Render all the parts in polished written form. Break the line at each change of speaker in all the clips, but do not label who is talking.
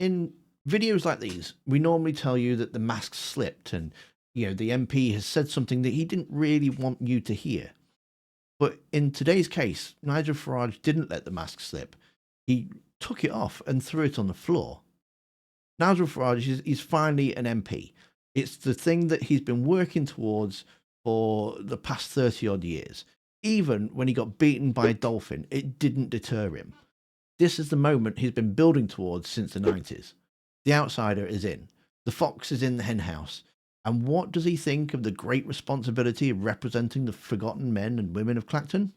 in videos like these, we normally tell you that the mask slipped and, the MP has said something that he didn't really want you to hear. But in today's case, Nigel Farage didn't let the mask slip. He took it off and threw it on the floor. Nigel Farage is finally an MP. It's the thing that he's been working towards for the past 30 odd years. Even when he got beaten by a dolphin, it didn't deter him. This is the moment he's been building towards since the 90s. The outsider is in. The fox is in the hen house. And what does he think of the great responsibility of representing the forgotten men and women of Clacton?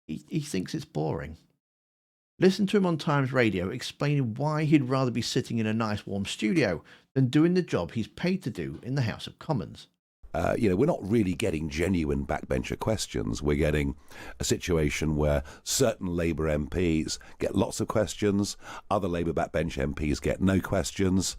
He thinks it's boring. Listen to him on Times Radio explaining why he'd rather be sitting in a nice warm studio than doing the job he's paid to do in the House of Commons.
We're not really getting genuine backbencher questions. We're getting a situation where certain Labour MPs get lots of questions, other Labour backbench MPs get no questions,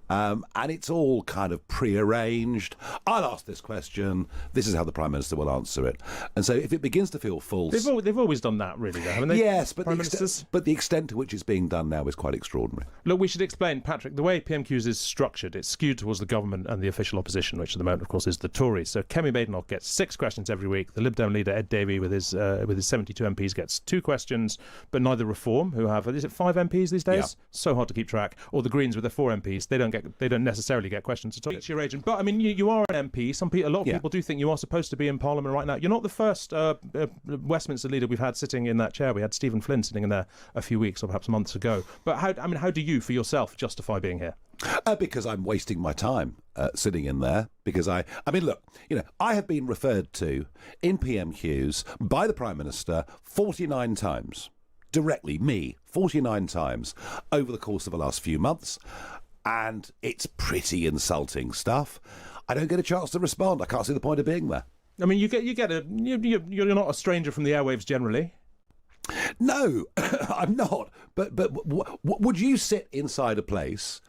and it's all kind of pre-arranged. I'll ask this question, this is how the Prime Minister will answer it. And so if it begins to feel false...
They've always done that, really, though, haven't they?
Yes, but the extent to which it's being done now is quite extraordinary.
Look, we should explain, Patrick, the way PMQs is structured, it's skewed towards the government and the official opposition, which at the moment, of course, is the Tories. So Kemi Badenoch gets 6 questions every week. The Lib Dem leader Ed Davey with his 72 MPs gets 2 questions, but neither Reform, who have 5 MPs these days? Yeah. So hard to keep track. Or the Greens with their 4 MPs, they don't necessarily get questions at all. It's your agent. But I mean, you are an MP. A lot of people do think you are supposed to be in Parliament right now. You're not the first Westminster leader we've had sitting in that chair. We had Stephen Flynn sitting in there a few weeks or perhaps months ago. But how do you, for yourself, justify being here?
Because I'm wasting my time sitting in there. Because I have been referred to in PMQs by the Prime Minister 49 times. Directly, me, 49 times over the course of the last few months. And it's pretty insulting stuff. I don't get a chance to respond. I can't see the point of being there.
I mean, you're not a stranger from the airwaves generally.
No, I'm not. But would you sit inside a place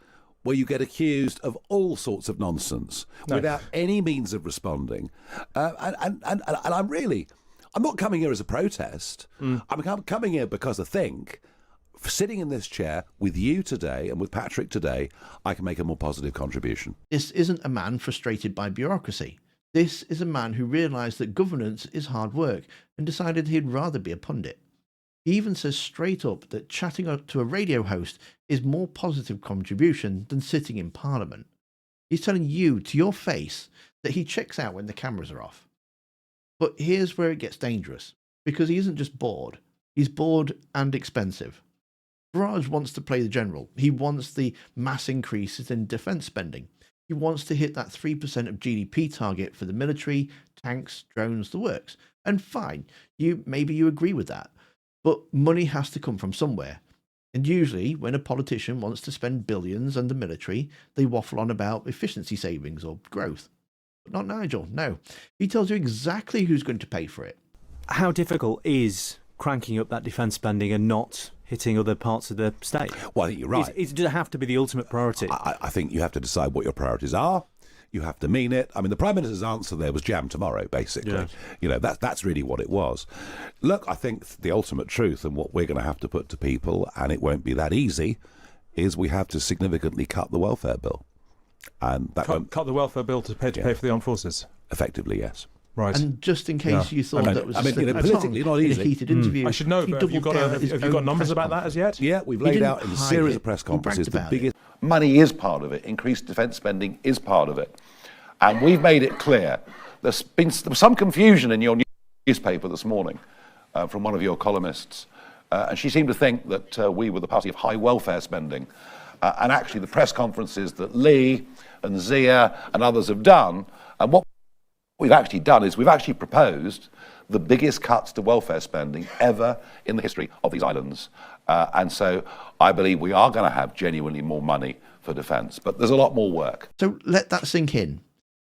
where you get accused of all sorts of nonsense without any means of responding? And I'm not coming here as a protest. I'm coming here because I think, sitting in this chair with you today and with Patrick today, I can make a more positive contribution.
This isn't a man frustrated by bureaucracy. This is a man who realised that governance is hard work and decided he'd rather be a pundit. He even says straight up that chatting up to a radio host is more positive contribution than sitting in Parliament. He's telling you to your face that he checks out when the cameras are off. But here's where it gets dangerous, because he isn't just bored. He's bored and expensive. Farage wants to play the general. He wants the mass increases in defence spending. He wants to hit that 3% of GDP target for the military, tanks, drones, the works. And fine, maybe you agree with that. But money has to come from somewhere. And usually, when a politician wants to spend billions on the military, they waffle on about efficiency savings or growth. But not Nigel, no. He tells you exactly who's going to pay for it.
How difficult is cranking up that defence spending and not hitting other parts of the state?
Well, I think you're right.
Does it have to be the ultimate priority?
I think you have to decide what your priorities are. You have to mean it. I mean, the Prime Minister's answer there was jam tomorrow, basically. Yeah. That's really what it was. Look, I think the ultimate truth and what we're going to have to put to people, and it won't be that easy, is we have to significantly cut the welfare bill. And that
cut the welfare bill to pay for the armed forces?
Effectively, yes.
Right.
And just in case you thought that was
politically not easy.
In a heated interview,
I should know, but have you got numbers about that as yet?
Yeah, we've laid out in a series of press conferences the biggest.
Money is part of it. Increased defence spending is part of it. And we've made it clear. There was some confusion in your newspaper this morning from one of your columnists. And she seemed to think that we were the party of high welfare spending. And actually the press conferences that Lee and Zia and others have done, and what we've actually done is we've actually proposed the biggest cuts to welfare spending ever in the history of these islands. And so I believe we are going to have genuinely more money for defence. But there's a lot more work.
So let that sink in.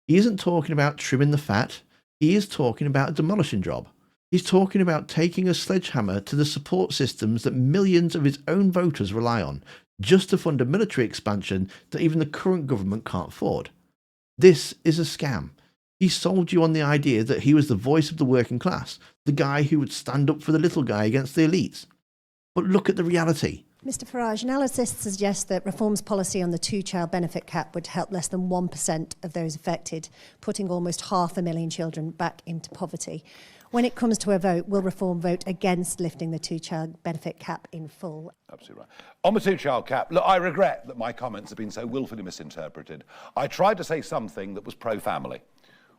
He isn't talking about trimming the fat. He is talking about a demolishing job. He's talking about taking a sledgehammer to the support systems that millions of his own voters rely on, just to fund a military expansion that even the current government can't afford. This is a scam. He sold you on the idea that he was the voice of the working class, the guy who would stand up for the little guy against the elites. But look at the reality.
Mr Farage, analysis suggests that reform's policy on the two-child benefit cap would help less than 1% of those affected, putting almost 500,000 children back into poverty. When it comes to a vote, will Reform vote against lifting the two-child benefit cap in full?
Absolutely right. On the two-child cap, look, I regret that my comments have been so willfully misinterpreted. I tried to say something that was pro-family,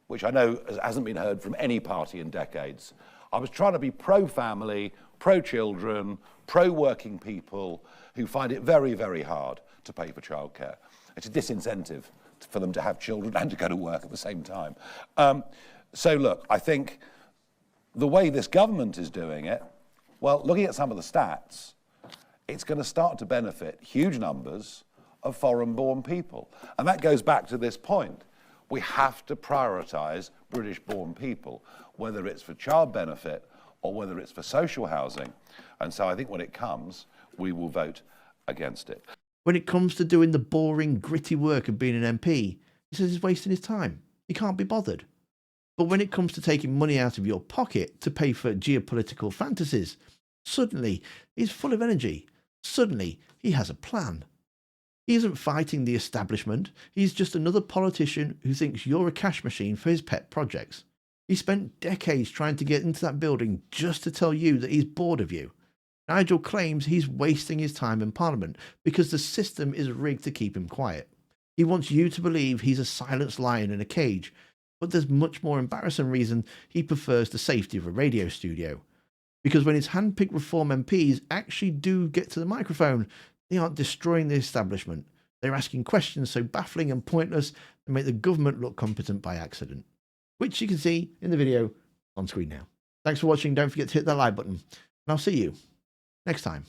which I know hasn't been heard from any party in decades. I was trying to be pro-family, pro-children, pro-working people who find it very, very hard to pay for childcare. It's a disincentive for them to have children and to go to work at the same time. So look, I think the way this government is doing it, well, looking at some of the stats, it's going to start to benefit huge numbers of foreign-born people. And that goes back to this point. We have to prioritise British-born people, whether it's for child benefit or whether it's for social housing. And so I think when it comes, we will vote against it.
When it comes to doing the boring, gritty work of being an MP, he says he's wasting his time. He can't be bothered. But when it comes to taking money out of your pocket to pay for geopolitical fantasies, suddenly he's full of energy. Suddenly he has a plan. He isn't fighting the establishment. He's just another politician who thinks you're a cash machine for his pet projects. He spent decades trying to get into that building just to tell you that he's bored of you. Nigel claims he's wasting his time in Parliament because the system is rigged to keep him quiet. He wants you to believe he's a silenced lion in a cage, but there's much more embarrassing reason he prefers the safety of a radio studio. Because when his hand-picked Reform MPs actually do get to the microphone, they aren't destroying the establishment. They're asking questions so baffling and pointless they make the government look competent by accident, which you can see in the video on screen now. Thanks for watching. Don't forget to hit that like button, and I'll see you next time.